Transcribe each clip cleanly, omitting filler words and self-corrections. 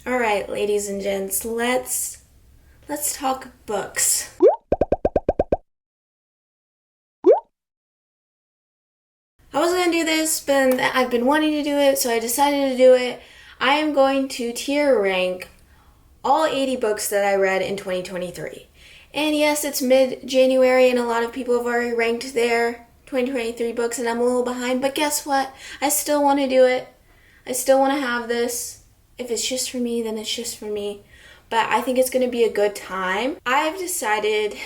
All right, ladies and gents, let's talk books. I was going to do this, but I've been wanting to do it, so I decided to do it. I am going to tier rank all 80 books that I read in 2023. And yes, it's mid-January and a lot of people have already ranked their 2023 books and I'm a little behind, but guess what? I still want to do it. I still want to have this. If it's just for me, then it's just for me. But I think it's going to be a good time. I've decided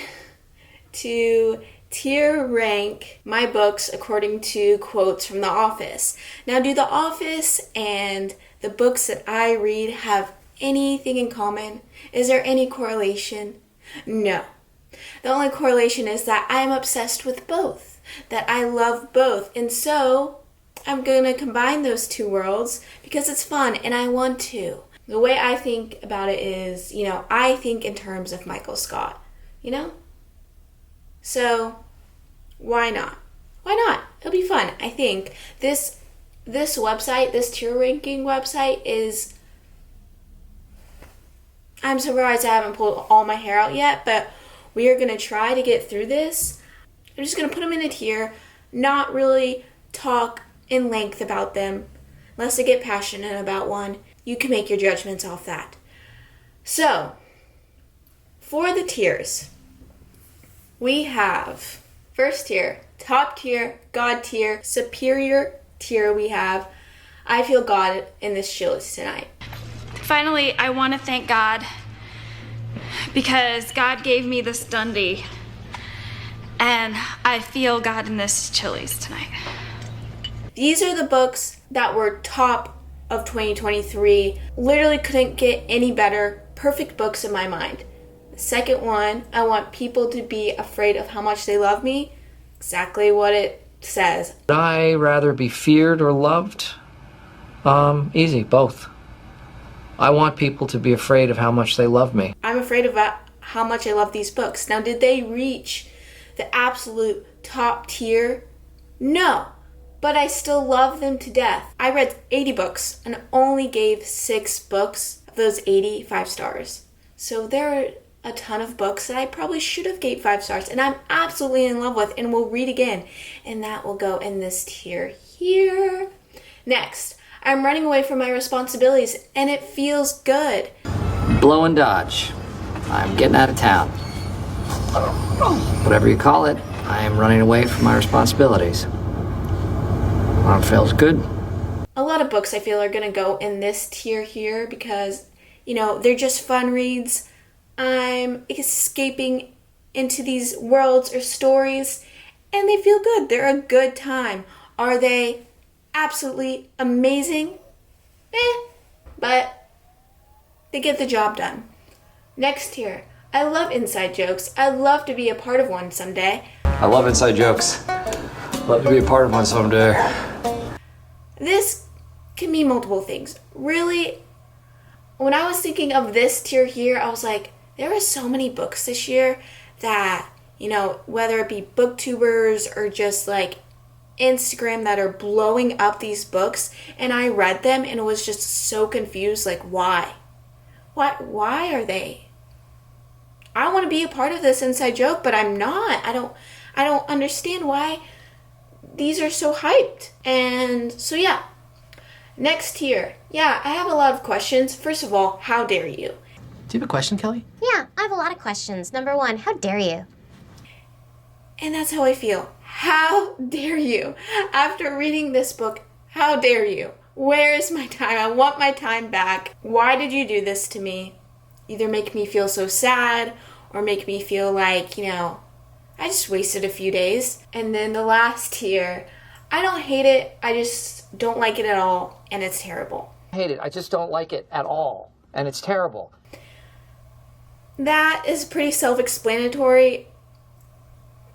to tier rank my books according to quotes from The Office. Now, do The Office and the books that I read have anything in common? Is there any correlation? No. The only correlation is that I'm obsessed with both, that I love both, and so I'm going to combine those two worlds because it's fun and I want to. The way I think about it is, I think in terms of Michael Scott, So, why not? Why not? It'll be fun. I think this website, this tier ranking website is, I'm surprised I haven't pulled all my hair out yet, but we are going to try to get through this. I'm just going to put them in a tier, not really talk in length about them. Unless I get passionate about one, you can make your judgments off that. So, for the tiers, we have first tier, top tier, God tier, superior tier. We have I Feel God in This Chili's Tonight. Finally, I want to thank God because God gave me this Dundee and I feel God in this Chili's tonight. These are the books that were top of 2023. Literally couldn't get any better. Perfect books in my mind. The second one, I Want People to Be Afraid of How Much They Love Me. Exactly what it says. Would I rather be feared or loved? Easy, both. I want people to be afraid of how much they love me. I'm afraid of how much I love these books. Now, did they reach the absolute top tier? No, but I still love them to death. I read 80 books and only gave 6 books of those 80 5 stars. So there are a ton of books that I probably should have gave 5 stars and I'm absolutely in love with and will read again. And that will go in this tier here. Next, I'm running away from my responsibilities and it feels good. Blow and dodge. I'm getting out of town. Whatever you call it, I am running away from my responsibilities. It feels good. A lot of books I feel are going to go in this tier here because, they're just fun reads. I'm escaping into these worlds or stories and they feel good. They're a good time. Are they absolutely amazing? But they get the job done. Next tier. I love inside jokes. I'd love to be a part of one someday. I love inside jokes. Love to be a part of one someday. This can mean multiple things. Really, when I was thinking of this tier here, I was like, there are so many books this year that, whether it be booktubers or just like Instagram that are blowing up these books, and I read them and was just so confused, like why? Why are they? I want to be a part of this inside joke, but I'm not. I don't understand why these are so hyped. And so yeah. Next tier. Yeah, I have a lot of questions. First of all, how dare you? Do you have a question, Kelly? Yeah, I have a lot of questions. Number 1, how dare you? And that's how I feel. How dare you? After reading this book, how dare you? Where is my time? I want my time back. Why did you do this to me? Either make me feel so sad or make me feel like, I just wasted a few days. And then the last tier, I don't hate it. I just don't like it at all. And it's terrible. I hate it. I just don't like it at all. And it's terrible. That is pretty self-explanatory.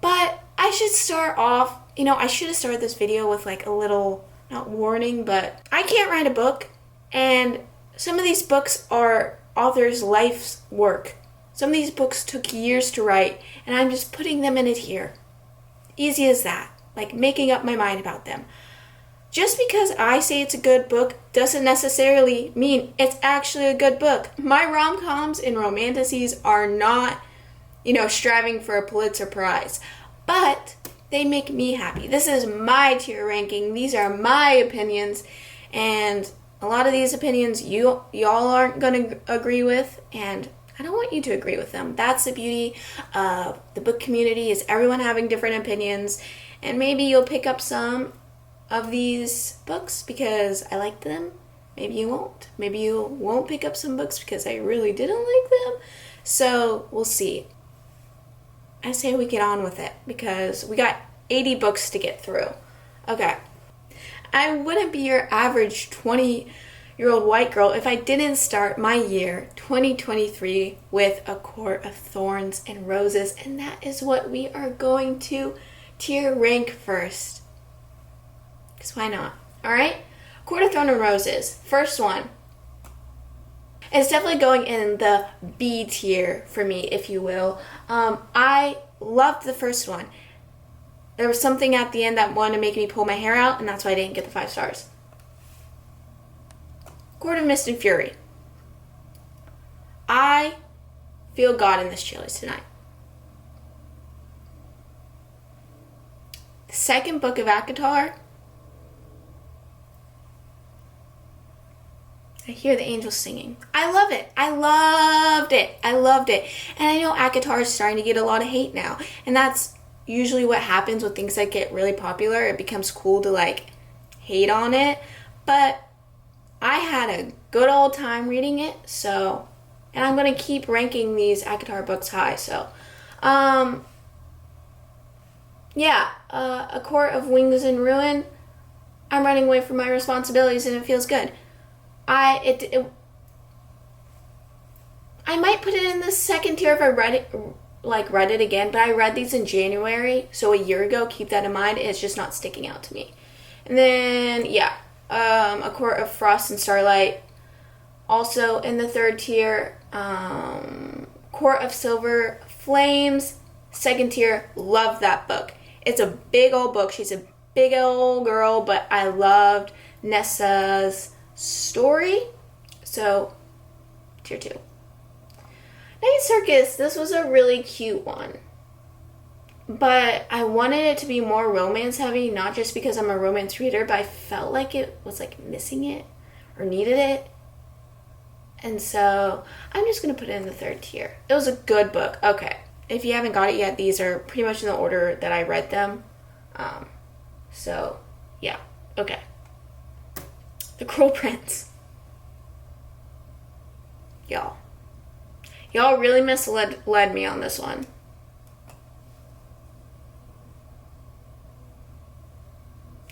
But I should start off, I should have started this video with like a little, not warning, but I can't write a book. And some of these books are authors' life's work. Some of these books took years to write, and I'm just putting them in it here. Easy as that. Like making up my mind about them. just because I say it's a good book doesn't necessarily mean it's actually a good book. My rom-coms and romanticies are not, striving for a Pulitzer Prize, but they make me happy. This is my tier ranking. These are my opinions, and a lot of these opinions y'all aren't going to agree with, and I don't want you to agree with them. That's the beauty of the book community, is everyone having different opinions, and maybe you'll pick up some of these books because I like them. Maybe you won't. Maybe you won't pick up some books because I really didn't like them. So we'll see. I say we get on with it because we got 80 books to get through. Okay. I wouldn't be your average 20-year-old white girl if I didn't start my year 2023 with A Court of Thorns and Roses, and that is what we are going to tier rank first. Because why not? Alright? Court of Thorns and Roses. First one. It's definitely going in the B tier for me, if you will. I loved the first one. There was something at the end that wanted to make me pull my hair out, and that's why I didn't get the 5 stars. Court of Mist and Fury. I feel God in this chalice tonight. The second book of ACOTAR. I hear the angels singing. I love it. I loved it. I loved it. And I know ACOTAR is starting to get a lot of hate now. And that's usually what happens with things that get really popular. It becomes cool to hate on it. But I had a good old time reading it. So, and I'm going to keep ranking these ACOTAR books high. So, A Court of Wings and Ruin. I'm running away from my responsibilities and it feels good. I might put it in the second tier if I read it again, but I read these in January, so a year ago. Keep that in mind. It's just not sticking out to me. And then A Court of Frost and Starlight, also in the third tier. Court of Silver Flames, second tier. Love that book. It's a big old book. She's a big old girl, but I loved Nessa's story, so tier 2. Night Circus, this was a really cute one, but I wanted it to be more romance heavy, not just because I'm a romance reader, but I felt like it was missing it or needed it, and so I'm just going to put it in the third tier. It was a good book. Okay, if you haven't got it yet, these are pretty much in the order that I read them, okay. The Cruel Prince. Y'all really misled me on this one.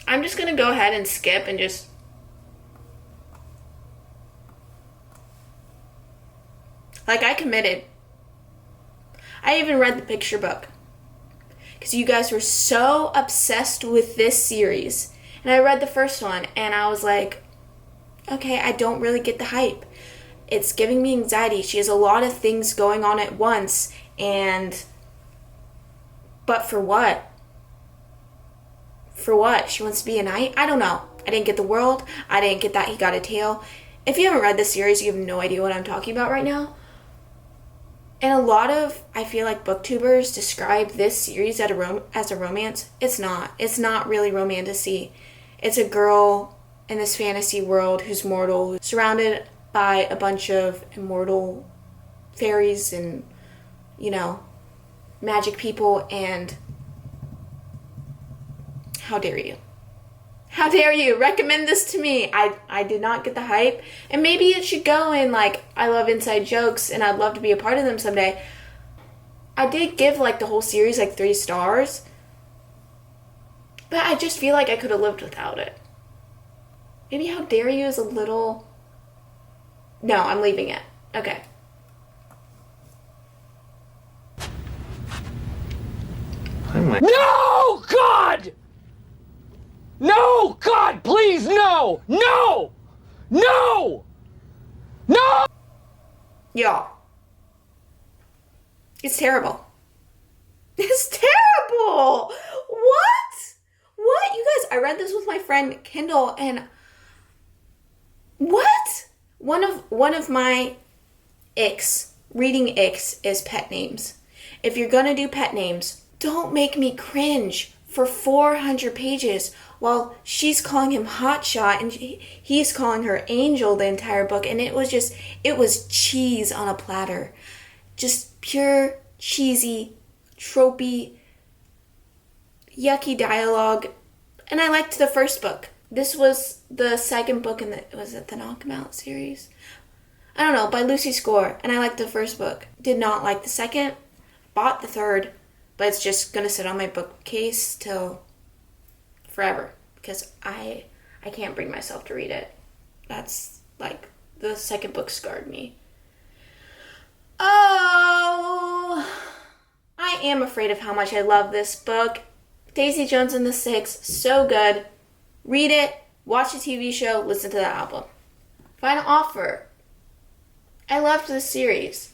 I'm just going to go ahead and skip and just... I committed. I even read the picture book. Because you guys were so obsessed with this series. And I read the first one and I was like, okay, I don't really get the hype. It's giving me anxiety. She has a lot of things going on at once, but for what? For what? She wants to be a knight? I don't know. I didn't get the world. I didn't get that he got a tail. If you haven't read this series, you have no idea what I'm talking about right now. And a lot of, I feel like, booktubers describe this series as a romance. It's not. It's not really romantasy. It's a girl in this fantasy world who's mortal, who's surrounded by a bunch of immortal fairies and, magic people, and how dare you? How dare you recommend this to me? I did not get the hype, and maybe it should go in I love inside jokes and I'd love to be a part of them someday. I did give the whole series 3 stars, but I just feel like I could have lived without it. Maybe How Dare You is a little... No, I'm leaving it. Okay. No, God! No, God, please, no! No! No! No! Y'all. It's terrible. It's terrible! What? You guys I read this with my friend Kendall, and what? One of my reading icks is pet names. If you're gonna do pet names, don't make me cringe for 400 pages while she's calling him Hotshot and he's calling her Angel the entire book. And it was cheese on a platter. Just pure, cheesy, tropey, yucky dialogue. And I liked the first book. This was the second book in was it the Knock 'Em Out series? I don't know, by Lucy Score. And I liked the first book. Did not like the second. Bought the third. But it's just going to sit on my bookcase till forever. Because I can't bring myself to read it. That's like, the second book scarred me. Oh, I am afraid of how much I love this book. Daisy Jones and the Six, so good. Read it, watch the TV show, listen to the album. Final offer. I loved this series.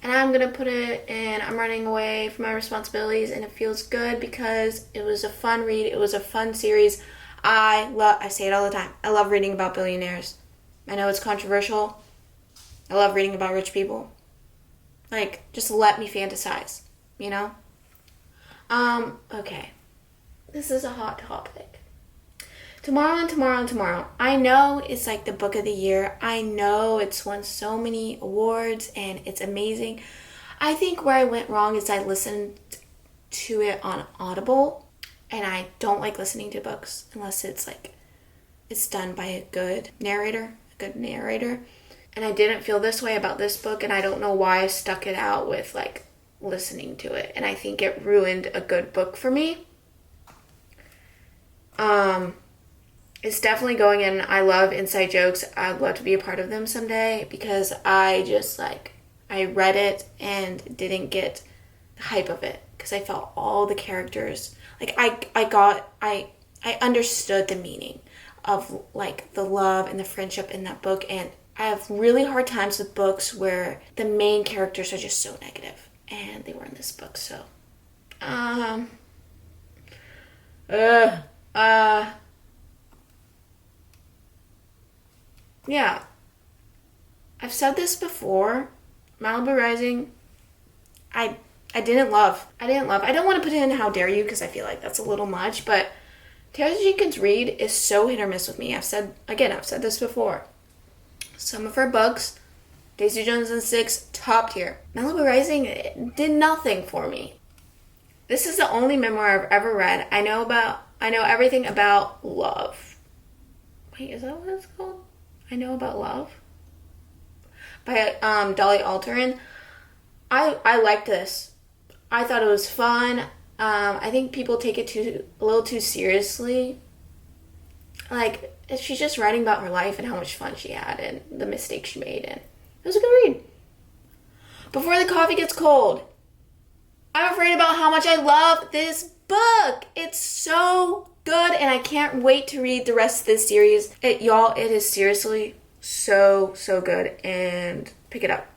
And I'm going to put it in I'm Running Away from My Responsibilities, and it feels good because it was a fun read. It was a fun series. I say it all the time. I love reading about billionaires. I know it's controversial. I love reading about rich people. Like, just let me fantasize, you know? Okay. This is a hot topic. Tomorrow and Tomorrow and Tomorrow. I know it's like the book of the year. I know it's won so many awards and it's amazing. I think where I went wrong is I listened to it on Audible, and I don't like listening to books unless it's like it's done by a good narrator. And I didn't feel this way about this book, and I don't know why I stuck it out with like listening to it. And I think it ruined a good book for me. It's definitely going in. I love inside jokes. I'd love to be a part of them someday because I just I read it and didn't get the hype of it because I felt all the characters. Like I understood the meaning of like the love and the friendship in that book, and I have really hard times with books where the main characters are just so negative, and they were in this book. So, yeah. I've said this before. Malibu Rising, I didn't love. I don't want to put it in How Dare You because I feel like that's a little much, but Taylor Jenkins Reid is so hit or miss with me. I've said this before. Some of her books, Daisy Jones and the Six, top tier. Malibu Rising did nothing for me. This is the only memoir I've ever read. I know everything about love. Wait, is that what it's called? I Know About Love? By Dolly Alderton. I liked this. I thought it was fun. I think people take it a little too seriously. Like, she's just writing about her life and how much fun she had and the mistakes she made, and it was a good read. Before the Coffee Gets Cold. I'm afraid about how much I love this book. It's so good, and I can't wait to read the rest of this series. It is seriously so good, and pick it up.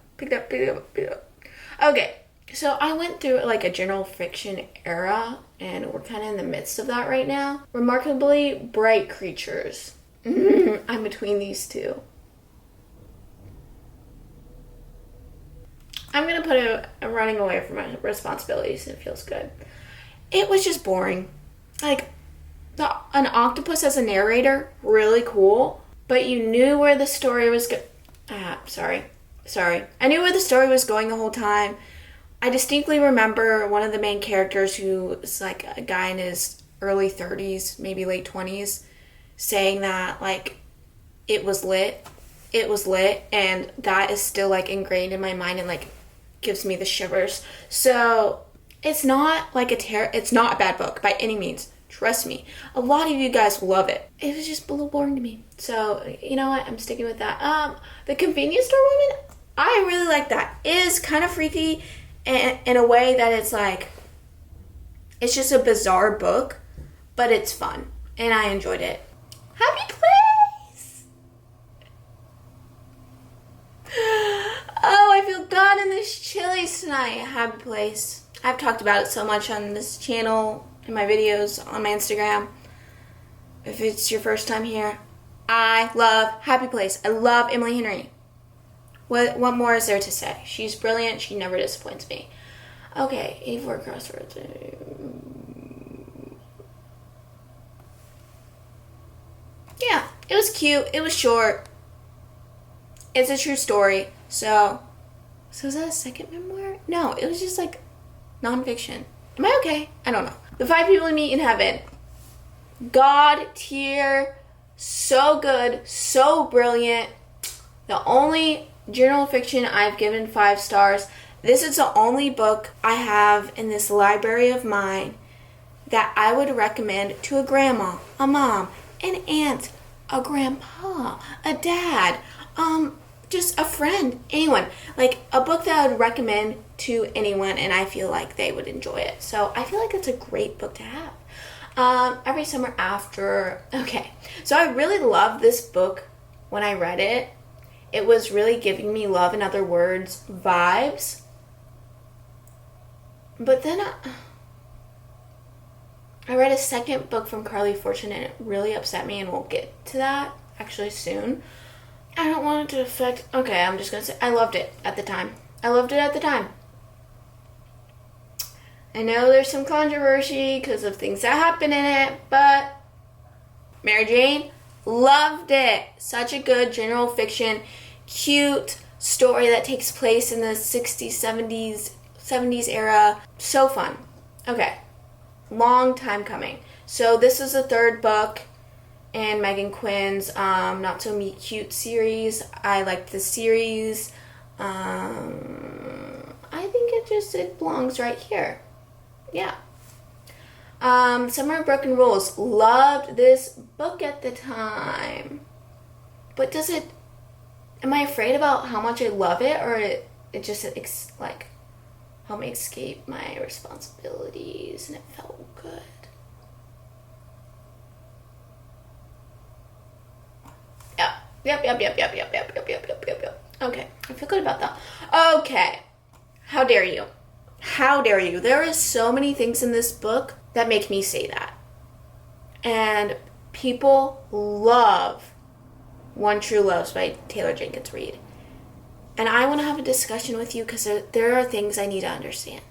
Okay, so I went through like a general fiction era, and we're kind of in the midst of that right now. Remarkably Bright Creatures. I'm between these two. I'm gonna put I'm running away from my responsibilities, and it feels good. It was just boring. Like, an octopus as a narrator, really cool, but you knew where the story was sorry. I knew where the story was going the whole time. I distinctly remember one of the main characters, who was like a guy in his early 30s, maybe late 20s, saying that like it was lit, and that is still like ingrained in my mind and like gives me the shivers. So it's not like it's not a bad book by any means. Trust me. A lot of you guys will love it. It was just a little boring to me. So, you know what? I'm sticking with that. The Convenience Store Woman, I really like that. It is kind of freaky in a way that it's like, it's just a bizarre book, but it's fun. And I enjoyed it. Happy Place! Oh, I feel God in this Chili's tonight. Happy Place. I've talked about it so much on this channel in my videos on my Instagram. If it's your first time here, I love Happy Place. I love Emily Henry. What more is there to say? She's brilliant. She never disappoints me. Okay, 84 Crossroads. Yeah, it was cute. It was short. It's a true story. So is that a second memoir? No, it was just like nonfiction. Am I okay? I don't know. The Five People We Meet in Heaven. God tier. So good. So brilliant. The only general fiction I've given 5 stars. This is the only book I have in this library of mine that I would recommend to a grandma, a mom, an aunt, a grandpa, a dad, just a friend, anyone. Like a book that I would recommend to anyone, and I feel like they would enjoy it. So I feel like it's a great book to have. Every Summer After. Okay, so I really loved this book when I read it. It was really giving me Love in Other Words vibes. But then I read a second book from Carly Fortune, and it really upset me, and we'll get to that actually soon. I don't want it to affect... Okay, I'm just going to say I loved it at the time. I loved it at the time. I know there's some controversy because of things that happen in it, but Mary Jane, loved it. Such a good general fiction, cute story that takes place in the 60s, 70s era. So fun. Okay. Long time coming. So this is the third book in Megan Quinn's Not So Meet Cute series. I liked the series. I think it belongs right here. Yeah. Summer of Broken Rules. Loved this book at the time. But am I afraid about how much I love it, or it just like helped me escape my responsibilities and it felt good? Yeah. Yep. Okay. I feel good about that. Okay. How dare you? How dare you? There are so many things in this book that make me say that. And people love One True Loves by Taylor Jenkins Reid. And I want to have a discussion with you because there are things I need to understand.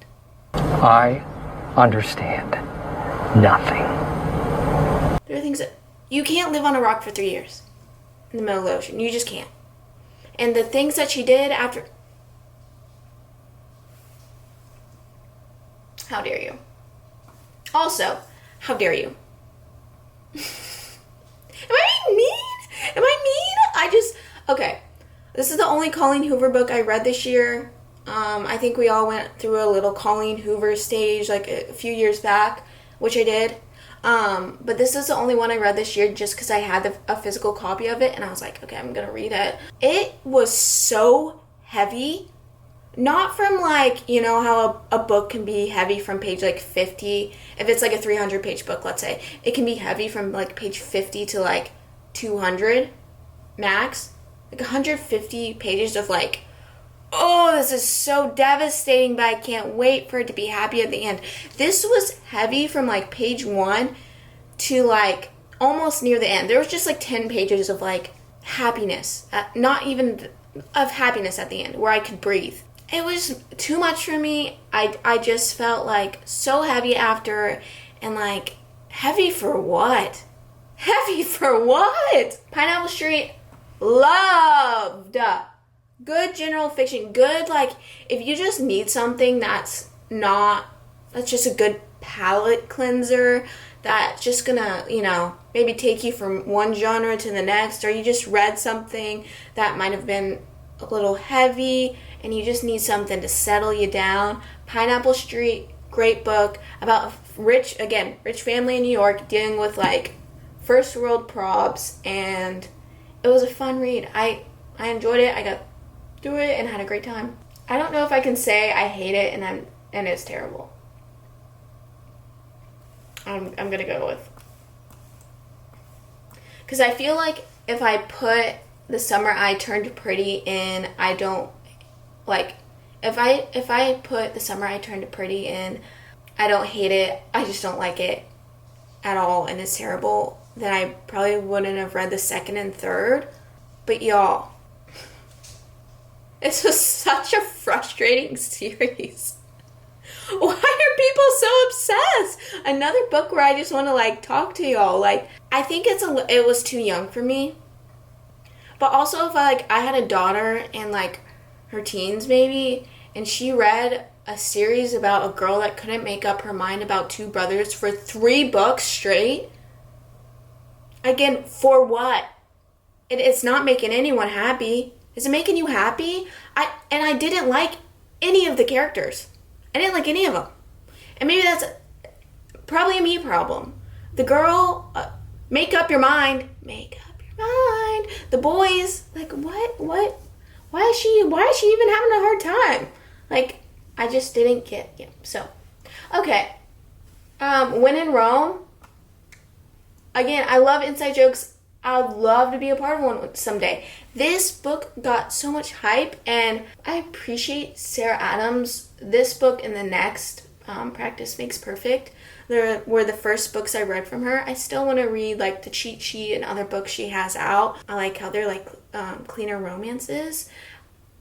I understand nothing. There are things that... You can't live on a rock for 3 years in the middle of the ocean. You just can't. And the things that she did after... How dare you? Also, how dare you? Am I being mean? Okay. This is the only Colleen Hoover book I read this year. I think we all went through a little Colleen Hoover stage like a few years back, which I did. But this is the only one I read this year just because I had a physical copy of it, and I was like, okay, I'm going to read it. It was so heavy. Not from like, you know how a book can be heavy from page like 50. If it's like a 300-page book, let's say. It can be heavy from like page 50 to like 200 max. Like 150 pages of like, oh, this is so devastating, but I can't wait for it to be happy at the end. This was heavy from like page 1 to like almost near the end. There was just like 10 pages of like happiness. Not even of happiness at the end where I could breathe. It was too much for me. I just felt like so heavy after, and like, heavy for what? Heavy for what? Pineapple Street, loved. Good general fiction. Good, like, if you just need something that's just a good palate cleanser, that's just gonna, maybe take you from one genre to the next, or you just read something that might have been a little heavy, and you just need something to settle you down. Pineapple Street, great book about a rich family in New York dealing with like first world probs, and it was a fun read. I enjoyed it. I got through it and had a great time. I don't know if I can say I hate it and it's terrible. I'm gonna go with, because I feel like if I put The Summer I Turned Pretty in, if I put The Summer I Turned Pretty in, I don't hate it. I just don't like it at all, and it's terrible. Then I probably wouldn't have read the second and third. But y'all, this was such a frustrating series. Why are people so obsessed? Another book where I just want to like talk to y'all. Like, I think it was too young for me. But also if I had a daughter in like her teens maybe, and she read a series about a girl that couldn't make up her mind about two brothers for 3 books straight. Again, for what? It's not making anyone happy. Is it making you happy? I didn't like any of the characters. I didn't like any of them. And maybe that's probably a me problem. The girl, make up your mind. Make up your mind. The boys, like, what? Why is she even having a hard time? Like, I just didn't get it. So, okay. When in Rome, again, I love inside jokes. I'd love to be a part of one someday. This book got so much hype, and I appreciate Sarah Adams. This book and the next, Practice Makes Perfect, were the first books I read from her. I still want to read like the cheat sheet and other books she has out. I like how they're like cleaner romances.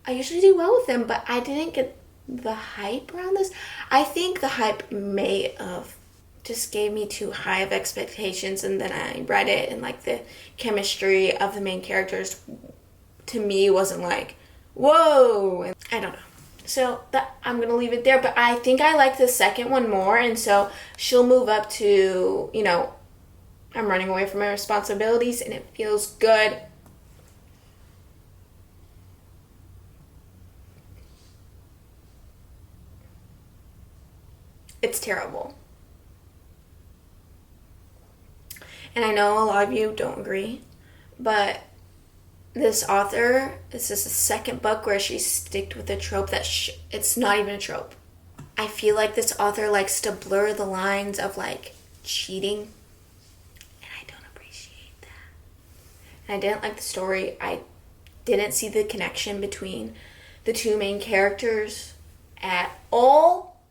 I usually do well with them, but I didn't get the hype around this. I think the hype may have just gave me too high of expectations, and then I read it and like the chemistry of the main characters to me wasn't like, whoa, and I don't know. So I'm gonna leave it there, but I think I like the second one more, and so she'll move up to, I'm running away from my responsibilities, and it feels good. It's terrible. And I know a lot of you don't agree, but this author, this is the second book where she sticked with a trope that it's not even a trope. I feel like this author likes to blur the lines of like cheating, and I don't appreciate that. And I didn't like the story. I didn't see the connection between the two main characters at all.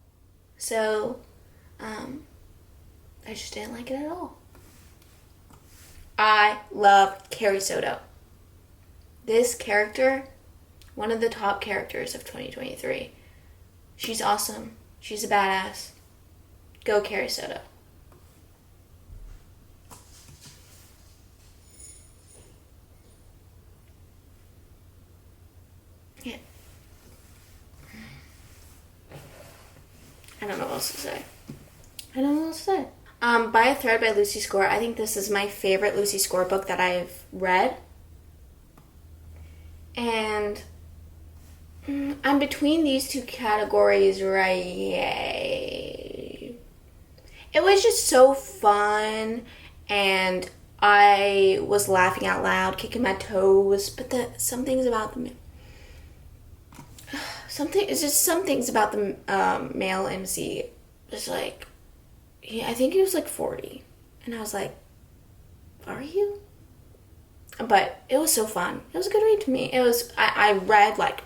So, I just didn't like it at all. I love Carrie Soto. This character, one of the top characters of 2023. She's awesome. She's a badass. Go Carrie Soto. Yeah. I don't know what else to say. By a Thread by Lucy Score. I think this is my favorite Lucy Score book that I've read. And I'm between these two categories, right? Yay. It was just so fun, and I was laughing out loud, kicking my toes, but some things about the male MC was like, I think he was like 40, and I was like, are you? But it was so fun. It was a good read to me. I read like,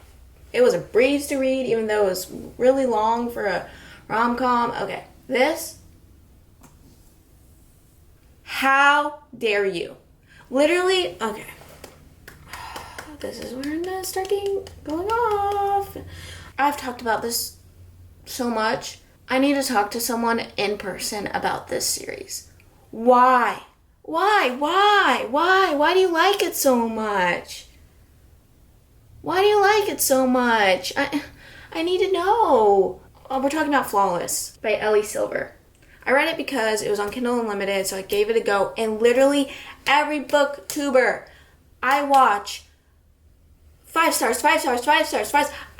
it was a breeze to read, even though it was really long for a rom-com. Okay, this, how dare you? Literally, okay. This is where I'm gonna start going off. I've talked about this so much. I need to talk to someone in person about this series. Why? Why do you like it so much? Why do you like it so much? I need to know. We're talking about Flawless by Ellie Silver. I read it because it was on Kindle Unlimited, so I gave it a go. And literally every booktuber I watch, 5 stars.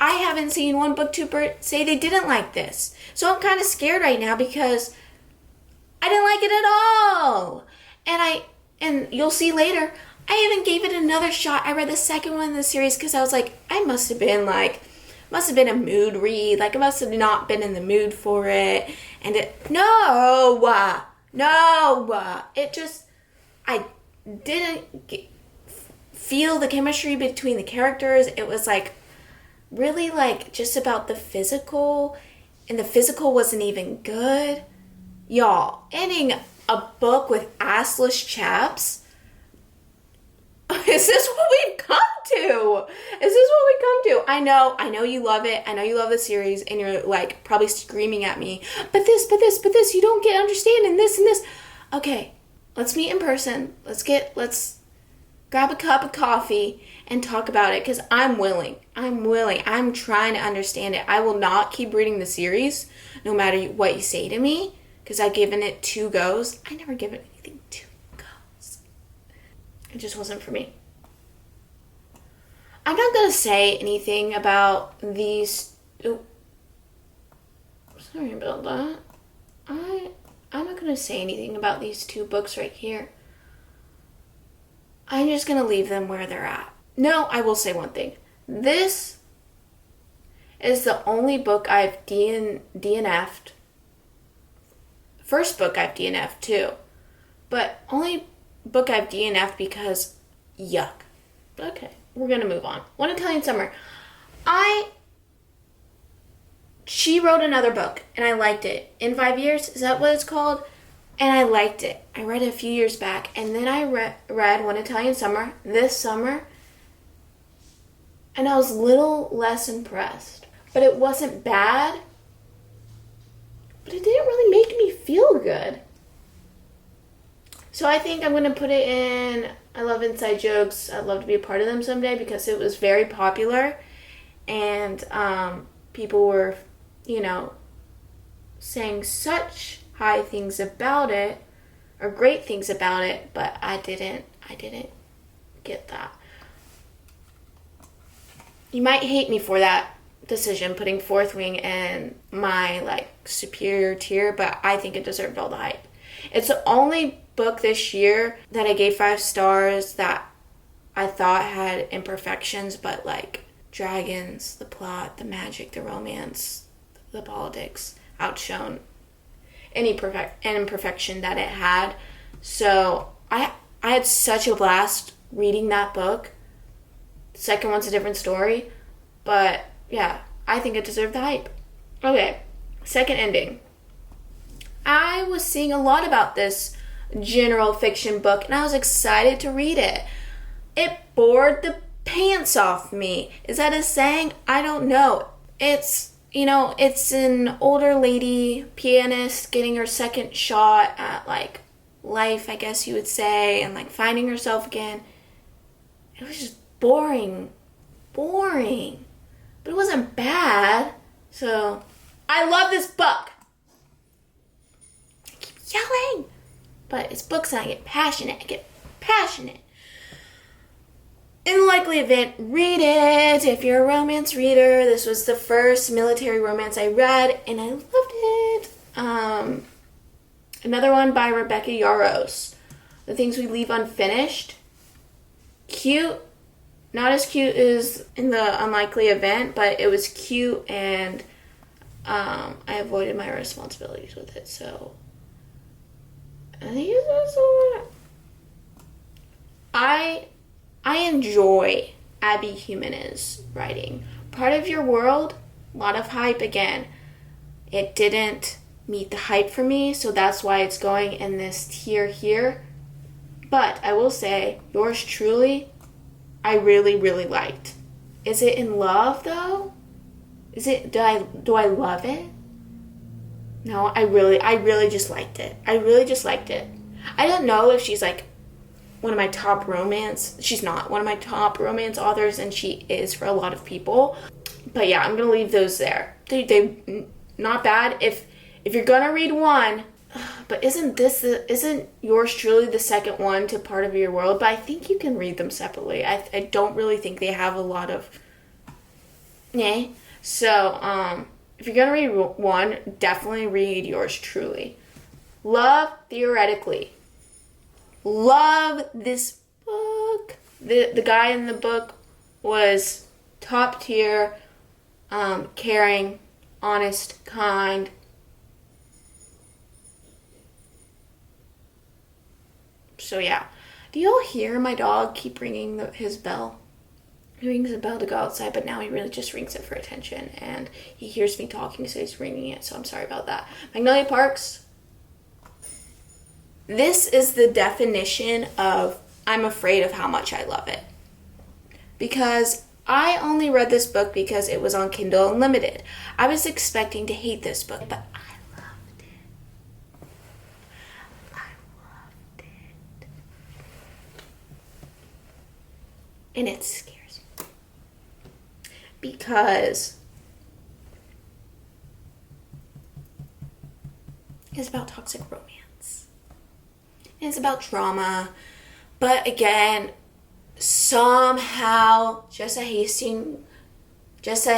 I haven't seen one booktuber say they didn't like this. So I'm kind of scared right now because I didn't like it at all. And you'll see later, I even gave it another shot. I read the second one in the series because I was like, I must have been a mood read. Like, I must have not been in the mood for it. And I didn't feel the chemistry between the characters. It was like, really like just about the physical. and the physical wasn't even good. Y'all, ending a book with assless chaps? Is this what we've come to? Is this what we come to? I know you love it. I know you love the series, and you're like probably screaming at me, but this, you don't get understanding this and this. Okay, let's meet in person. Let's grab a cup of coffee and talk about it, because I'm willing. I'm trying to understand it. I will not keep reading the series no matter what you say to me, because I've given it 2 goes. I never give it anything 2 goes. It just wasn't for me. I'm not going to say anything about these... Oh, sorry about that. I'm not going to say anything about these 2 books right here. I'm just going to leave them where they're at. No, I will say one thing. This is the only book I've DNF'd. First book I've DNF'd too. But only book I've DNF'd because yuck. Okay, we're going to move on. One Italian Summer. She wrote another book and I liked it. In 5 Years, is that what it's called? And I liked it. I read it a few years back. And then I read One Italian Summer this summer. And I was a little less impressed. But it wasn't bad. But it didn't really make me feel good. So I think I'm going to put it in I Love Inside Jokes. I'd love to be a part of them someday, because it was very popular. And people were, saying such high things about it, or great things about it, but I didn't get that. You might hate me for that decision, putting Fourth Wing in my superior tier, but I think it deserved all the hype. It's the only book this year that I gave 5 stars that I thought had imperfections, but dragons, the plot, the magic, the romance, the politics outshone any imperfection that it had. So I had such a blast reading that book. The second one's a different story, but yeah, I think it deserved the hype. Okay, second ending. I was seeing a lot about this general fiction book, and I was excited to read it. It bored the pants off me. Is that a saying? I don't know. It's an older lady pianist getting her second shot at life, I guess you would say, and finding herself again. It was just boring. But it wasn't bad. So, I love this book. I keep yelling. But it's books and I get passionate. In the likely event, read it. If you're a romance reader, this was the first military romance I read, and I loved it. Another one by Rebecca Yarros, The Things We Leave Unfinished. Cute. Not as cute as in the unlikely event, but it was cute, and I avoided my responsibilities with it, so I think it's also I enjoy Abby Jimenez writing. Part of Your World, a lot of hype again. It didn't meet the hype for me, so that's why it's going in this tier here. But I will say, Yours Truly, I really, really liked. Is it in love though? Do I love it? No, I really just liked it. I don't know if she's one of my top romance. She's not one of my top romance authors, and she is for a lot of people. But yeah, I'm gonna leave those there. They not bad. If you're gonna read one, but isn't Yours Truly the second one to Part of Your World? But I think you can read them separately. I don't really think they have a lot of. Yeah. So if you're gonna read one, definitely read Yours Truly. Love Theoretically. Love this book. The guy in the book was top tier, caring, honest, kind. So yeah. Do y'all hear my dog keep ringing his bell? He rings a bell to go outside, but now he really just rings it for attention. And he hears me talking, so he's ringing it. So I'm sorry about that. Magnolia Parks. This is the definition of I'm afraid of how much I love it. Because I only read this book because it was on Kindle Unlimited. I was expecting to hate this book, but I loved it. I loved it. And it scares me. Because it's about toxic romance. And it's about drama. But again, somehow Jessa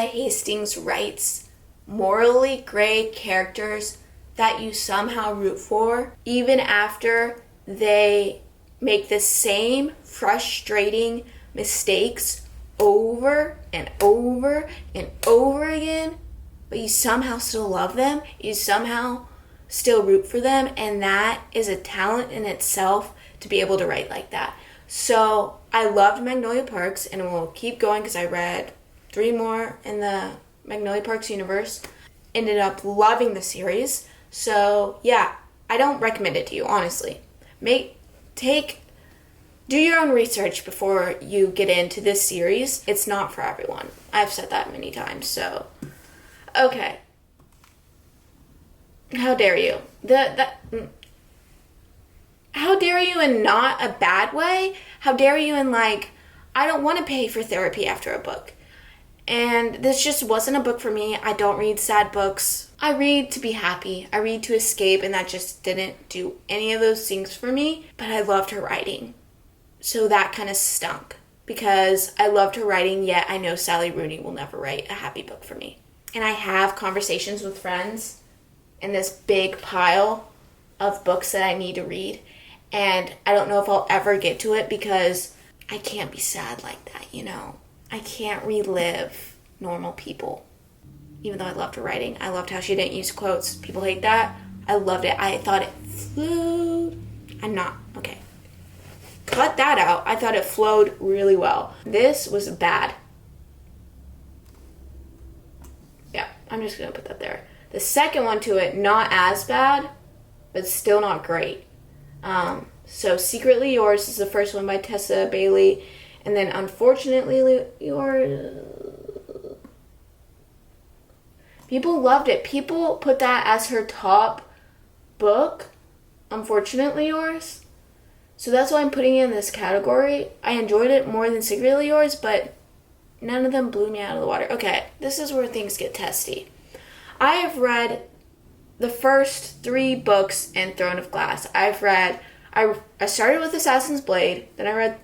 Hastings writes morally gray characters that you somehow root for, even after they make the same frustrating mistakes over and over and over again, but you somehow still love them, you somehow still root for them, and that is a talent in itself to be able to write like that. So I loved Magnolia Parks, and we'll keep going because I read 3 more in the Magnolia Parks universe. Ended up loving the series. So yeah, I don't recommend it to you, honestly. Do your own research before you get into this series. It's not for everyone. I've said that many times, so. Okay. How dare you? How dare you in not a bad way? How dare you in like, I don't want to pay for therapy after a book. And this just wasn't a book for me. I don't read sad books. I read to be happy. I read to escape, and that just didn't do any of those things for me. But I loved her writing. So that kind of stunk. Because I loved her writing, yet I know Sally Rooney will never write a happy book for me. And I have conversations with friends in this big pile of books that I need to read. And I don't know if I'll ever get to it because I can't be sad like that, you know. I can't relive normal people. Even though I loved her writing. I loved how she didn't use quotes. People hate that. I loved it. I thought it flowed. Okay. Cut that out. I thought it flowed really well. This was bad. Yeah, I'm just going to put that there. The second one to it, not as bad, but still not great. So Secretly Yours is the first one by Tessa Bailey, and then Unfortunately Yours. People loved it. People put that as her top book, Unfortunately Yours. So that's why I'm putting it in this category. I enjoyed it more than Secretly Yours, but none of them blew me out of the water. Okay, this is where things get testy. I have read the first 3 books in Throne of Glass. I started with Assassin's Blade, then I read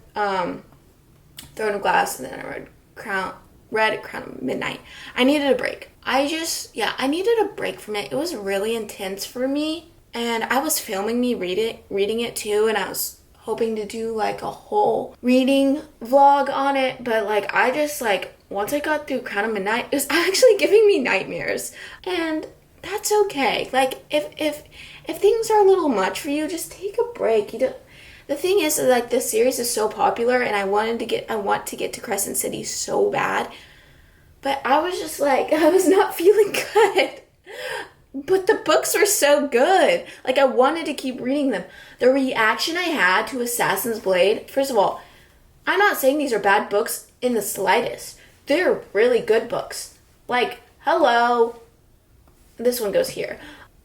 Throne of Glass, and then I read Crown of Midnight. I needed a break. I needed a break from it. It was really intense for me, and I was filming me reading it too, and I was hoping to do like a whole reading vlog on it, but like I just like once I got through Crown of Midnight, it was actually giving me nightmares, and that's okay. Like if things are a little much for you, just take a break. The thing is, like, this series is so popular, and I want to get to Crescent City so bad, but I was just like, I was not feeling good. But the books were so good. Like, I wanted to keep reading them. The reaction I had to Assassin's Blade, first of all, I'm not saying these are bad books in the slightest. They're really good books. Like, hello. This one goes here.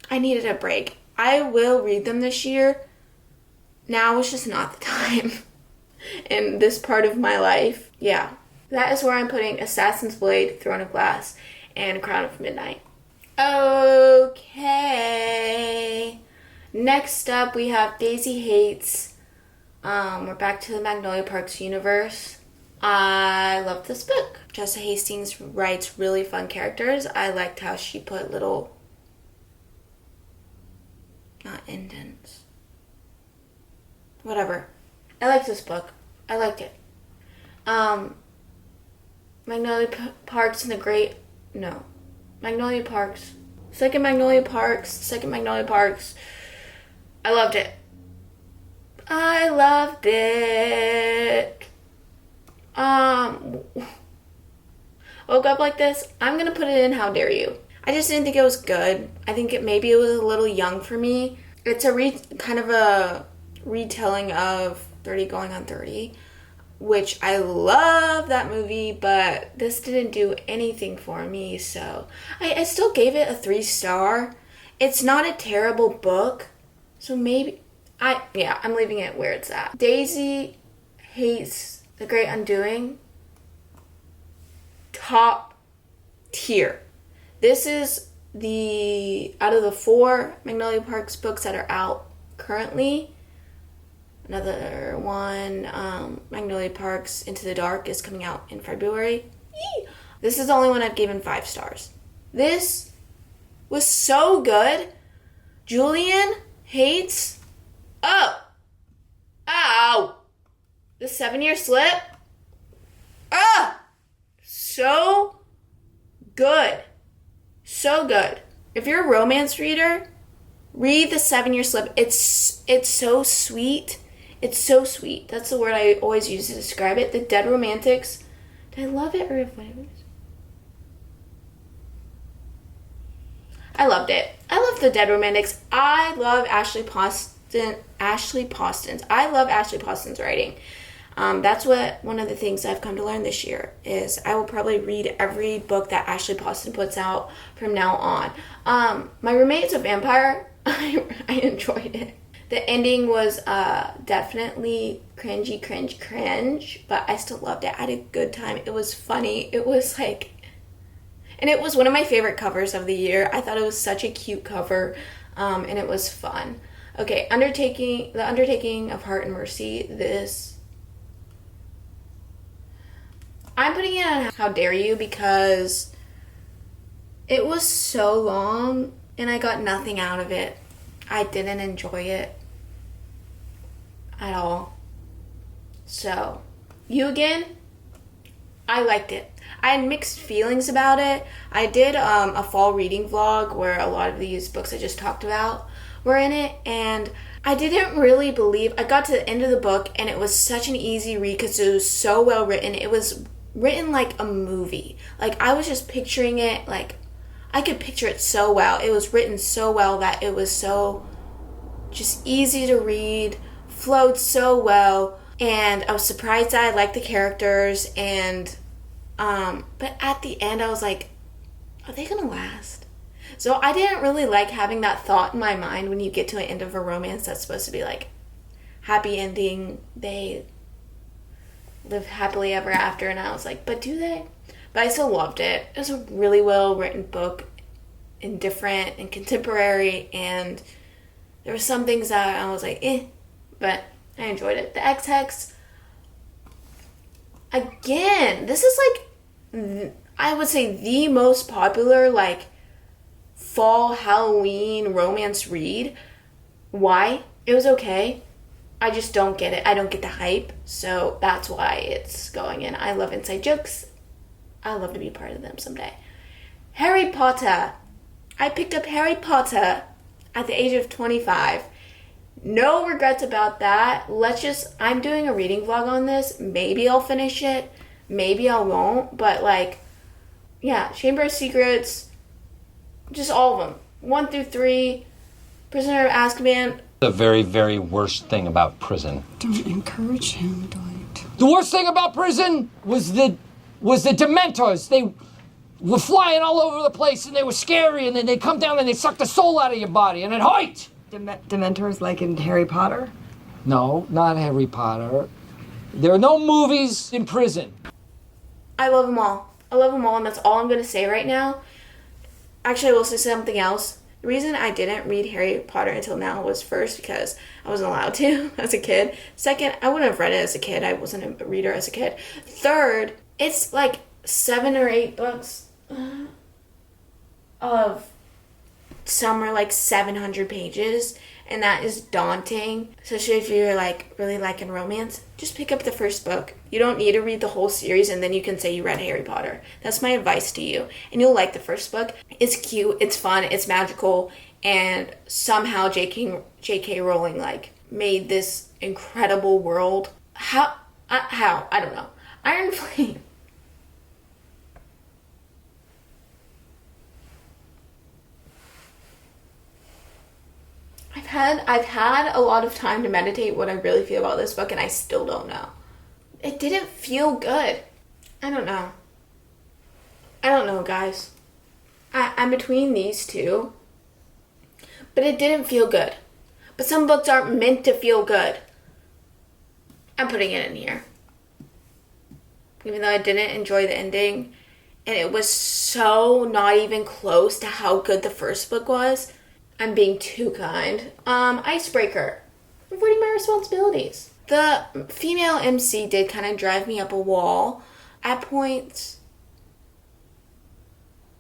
I needed a break. I will read them this year. Now is just not the time in this part of my life. Yeah, that is where I'm putting Assassin's Blade, Throne of Glass, and Crown of Midnight. Okay. Next up, we have Daisy Hates. We're back to the Magnolia Parks universe. I love this book. Jessa Hastings writes really fun characters. I liked how she put little, not indents. Whatever. I liked this book. I liked it. Magnolia Parks and the Great... No. Magnolia Parks. Second Magnolia Parks. I loved it. woke up like this, I'm gonna put it in How Dare You. I just didn't think it was good. I think maybe it was a little young for me. It's kind of a retelling of 30 Going on 30, which I love that movie, but this didn't do anything for me, so I still gave it a 3-star. It's not a terrible book, so maybe I'm leaving it where it's at. Daisy Hates The Great Undoing. Top tier. This is out of the 4 Magnolia Parks books that are out currently. Another one, Magnolia Parks Into the Dark, is coming out in February. Yee! This is the only one I've given 5 stars. This was so good. Julian hates... Oh! Ow! The 7-Year Slip? Ah! So good. So good. If you're a romance reader, read the 7-Year Slip. It's so sweet. It's so sweet. That's the word I always use to describe it. The Dead Romantics. Did I love it or if whatever? I loved it. I love the Dead Romantics. I love Ashley Poston's. I love Ashley Poston's writing. That's one of the things I've come to learn this year is I will probably read every book that Ashley Poston puts out from now on. My Roommate's a Vampire. I enjoyed it. The ending was definitely cringe, but I still loved it. I had a good time. It was funny. It was like, and it was one of my favorite covers of the year. I thought it was such a cute cover, and it was fun. Okay, The Undertaking of Heart and Mercy. I'm putting it on How Dare You because it was so long and I got nothing out of it. I didn't enjoy it at all. So, You Again, I liked it. I had mixed feelings about it. I did a fall reading vlog where a lot of these books I just talked about were in it, and I didn't really believe. I got to the end of the book and it was such an easy read because it was so well written. It was written like a movie. Like I was just picturing it, like I could picture it so well. It was written so well that it was so just easy to read, flowed so well, and I was surprised that I liked the characters, and but at the end I was like, are they gonna last? So I didn't really like having that thought in my mind when you get to an end of a romance that's supposed to be like happy ending, they live happily ever after, and I was like, but do they? But I still loved it. It was a really well written book and different and contemporary, and there were some things that I was like, but I enjoyed it. The Ex-Hex, again, this is like, I would say the most popular like fall Halloween romance read. Why? It was okay. I just don't get it. I don't get the hype, so that's why it's going in. I love inside jokes. I'd love to be part of them someday. Harry Potter. I picked up Harry Potter at the age of 25. No regrets about that. I'm doing a reading vlog on this. Maybe I'll finish it. Maybe I won't. But like, yeah, Chamber of Secrets, just all of them. 1 through 3, Prisoner of Azkaban. The very, very worst thing about prison. Don't encourage him, Dwight. The worst thing about prison was the Dementors. They were flying all over the place and they were scary, and then they come down and they suck the soul out of your body and it hurt. Dementors like in Harry Potter? No, not Harry Potter. There are no movies in prison. I love them all. I love them all, and that's all I'm going to say right now. Actually, I will say something else. The reason I didn't read Harry Potter until now was first because I wasn't allowed to as a kid. Second, I wouldn't have read it as a kid. I wasn't a reader as a kid. Third, it's like 7 or 8 books of some are like 700 pages, and that is daunting, especially if you're like really liking romance. Just pick up the first book. You don't need to read the whole series and then you can say you read Harry Potter. That's my advice to you, and you'll like the first book. It's cute, it's fun, it's magical, and somehow J.K. Rowling like made this incredible world. How? I don't know. Iron Flame. I've had a lot of time to meditate what I really feel about this book, and I still don't know. It didn't feel good. I don't know. I don't know, guys. I'm between these two. But it didn't feel good. But some books aren't meant to feel good. I'm putting it in here. Even though I didn't enjoy the ending, and it was so not even close to how good the first book was, I'm being too kind. Icebreaker. Avoiding my responsibilities. The female MC did kind of drive me up a wall at points.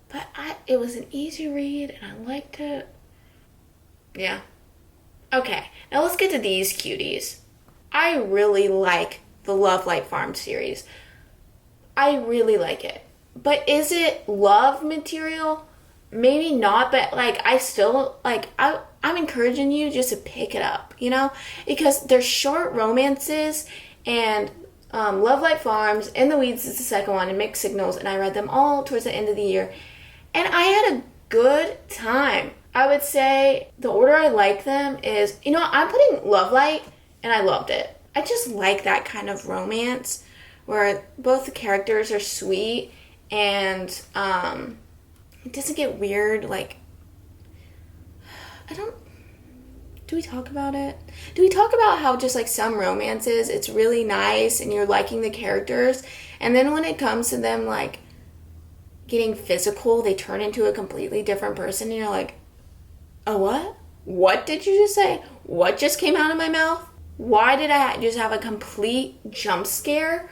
But it was an easy read, and I liked it. Yeah. Okay, now let's get to these cuties. I really like the Love Light Farm series. I really like it. But is it love material? Maybe not, but like I still like I'm encouraging you just to pick it up, you know? Because they're short romances, and Love Light Farms, In the Weeds is the second one, and Mixed Signals, and I read them all towards the end of the year. And I had a good time. I would say the order I like them is, you know, I'm putting Love Light, and I loved it. I just like that kind of romance where both the characters are sweet, and it doesn't get weird. Like, do we talk about it? Do we talk about how just like some romances, it's really nice and you're liking the characters, and then when it comes to them like getting physical, they turn into a completely different person, and you're like, oh, what? What did you just say? What just came out of my mouth? Why did I just have a complete jump scare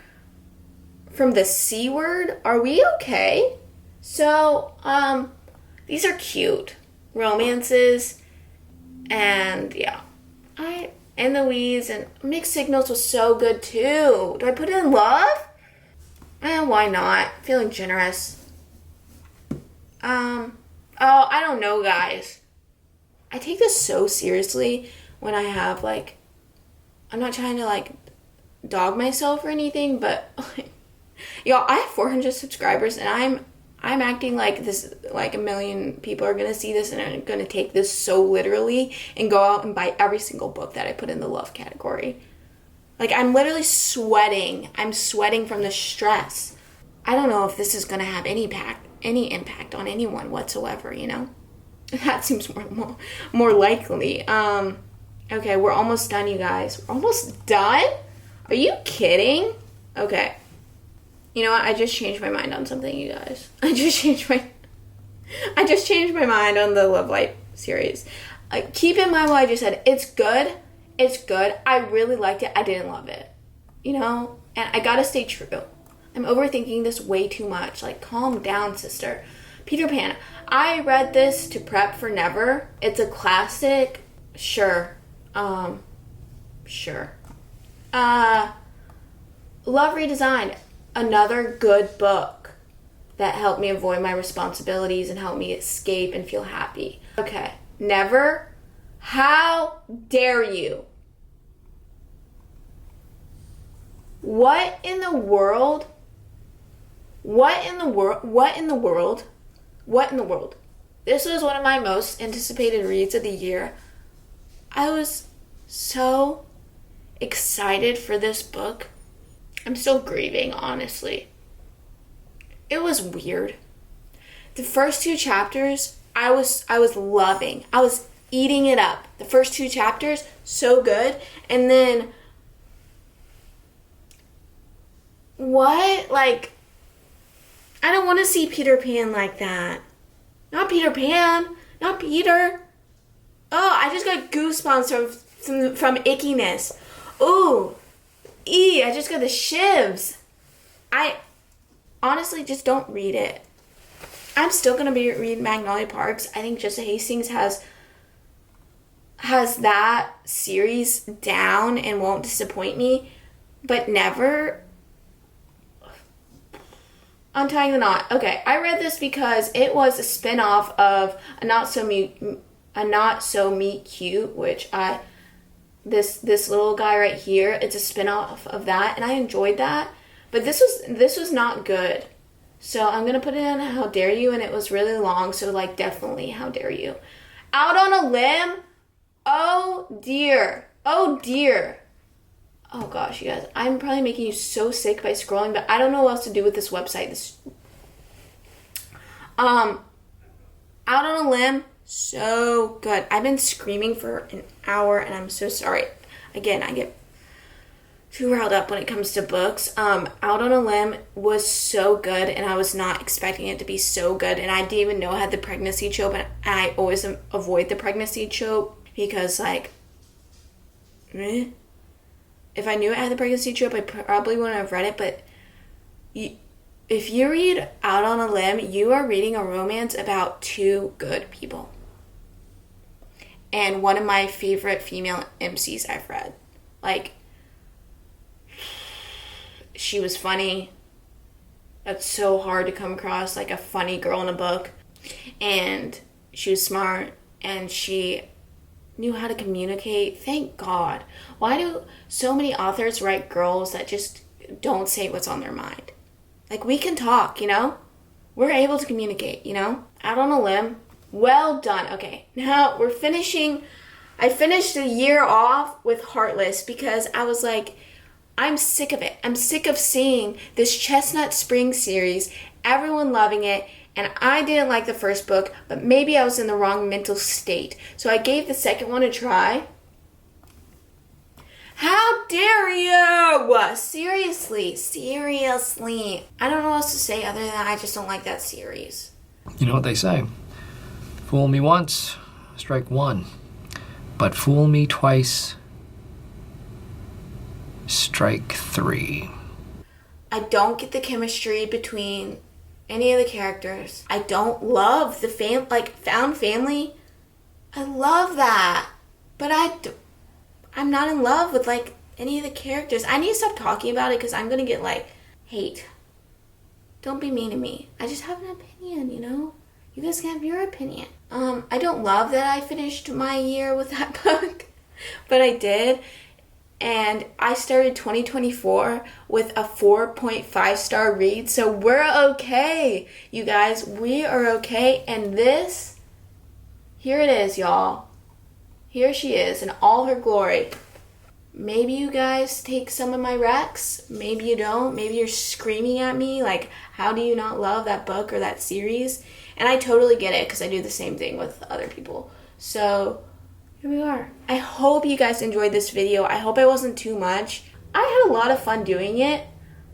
from the C word? Are we okay? So, these are cute romances, and yeah, In the Weeds and Mixed Signals was so good too. Do I put it in love? Why not? Feeling generous. I don't know, guys. I take this so seriously when I have like, I'm not trying to like dog myself or anything, but y'all, I have 400 subscribers, and I'm acting like this, like a million people are gonna see this and are gonna take this so literally and go out and buy every single book that I put in the love category. Like, I'm literally sweating. I'm sweating from the stress. I don't know if this is gonna have any impact on anyone whatsoever, you know? That seems more likely. Okay, we're almost done, you guys. We're almost done? Are you kidding? Okay. You know what? I just changed my mind on something, you guys. I just changed my mind on the Love Light series. Keep in mind what I just said. It's good. It's good. I really liked it. I didn't love it. You know? And I gotta stay true. I'm overthinking this way too much. Like, calm down, sister. Peter Pan. I read this to prep for Never. It's a classic. Sure. Sure. Love Redesigned. Another good book that helped me avoid my responsibilities and helped me escape and feel happy. Okay. Never. How dare you? What in the world? What in the world? What in the world? What in the world? This was one of my most anticipated reads of the year. I was so excited for this book. I'm still grieving, honestly. It was weird. The first two chapters, I was loving. I was eating it up. The first two chapters, so good. And then, what? Like, I don't want to see Peter Pan like that. Not Peter Pan. Not Peter. Oh, I just got goosebumps from ickiness. Ooh. I just got the shivs. I honestly just don't read it. I'm still going to be reading Magnolia Parks. I think Jessa Hastings has that series down and won't disappoint me. But Never. Untying the Knot. Okay, I read this because it was a spin-off of A Not So Meet Cute, which this little guy right here, it's a spin-off of that, and I enjoyed that. But this was not good. So I'm gonna put it in How Dare You, and it was really long, so like definitely How Dare You. Out on a Limb? Oh dear. Oh dear. Oh gosh, you guys, I'm probably making you so sick by scrolling, but I don't know what else to do with this website. Out on a Limb, so good. I've been screaming for an hour, and I'm so sorry. Again, I get too riled up when it comes to books. Out on a Limb was so good, and I was not expecting it to be so good, and I didn't even know I had the pregnancy trope, and I always avoid the pregnancy trope because, like, if I knew I had the pregnancy trope, I probably wouldn't have read it, but if you read Out on a Limb, you are reading a romance about two good people. And one of my favorite female MCs I've read. Like, she was funny. That's so hard to come across, like a funny girl in a book. And she was smart, and she knew how to communicate. Thank God. Why do so many authors write girls that just don't say what's on their mind? Like, we can talk, you know? We're able to communicate, you know? Out on a Limb. Well done. Okay, now we're finishing. I finished the year off with Heartless because I was like, I'm sick of it. I'm sick of seeing this Chestnut Spring series, everyone loving it, and I didn't like the first book, but maybe I was in the wrong mental state. So I gave the second one a try. How dare you? Seriously. I don't know what else to say other than I just don't like that series. You know what they say? Fool me once, strike one. But fool me twice, strike three. I don't get the chemistry between any of the characters. I don't love the found family. I love that. But I'm not in love with, like, any of the characters. I need to stop talking about it because I'm going to get, like, hate. Don't be mean to me. I just have an opinion, you know? You guys can have your opinion. I don't love that I finished my year with that book, but I did. And I started 2024 with a 4.5 star read, so we're okay, you guys. We are okay, and this, here it is, y'all. Here she is in all her glory. Maybe you guys take some of my recs, maybe you don't. Maybe you're screaming at me like, how do you not love that book or that series? And I totally get it because I do the same thing with other people. So here we are. I hope you guys enjoyed this video. I hope it wasn't too much. I had a lot of fun doing it.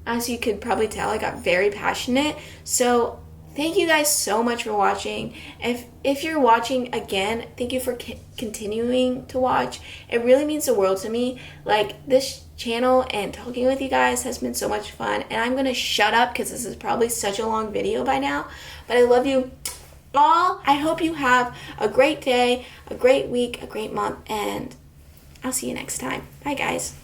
As you could probably tell, I got very passionate. So thank you guys so much for watching. If you're watching again, thank you for continuing to watch. It really means the world to me. Like, this channel and talking with you guys has been so much fun. And I'm going to shut up because this is probably such a long video by now. But I love you all. I hope you have a great day, a great week, a great month, and I'll see you next time. Bye, guys.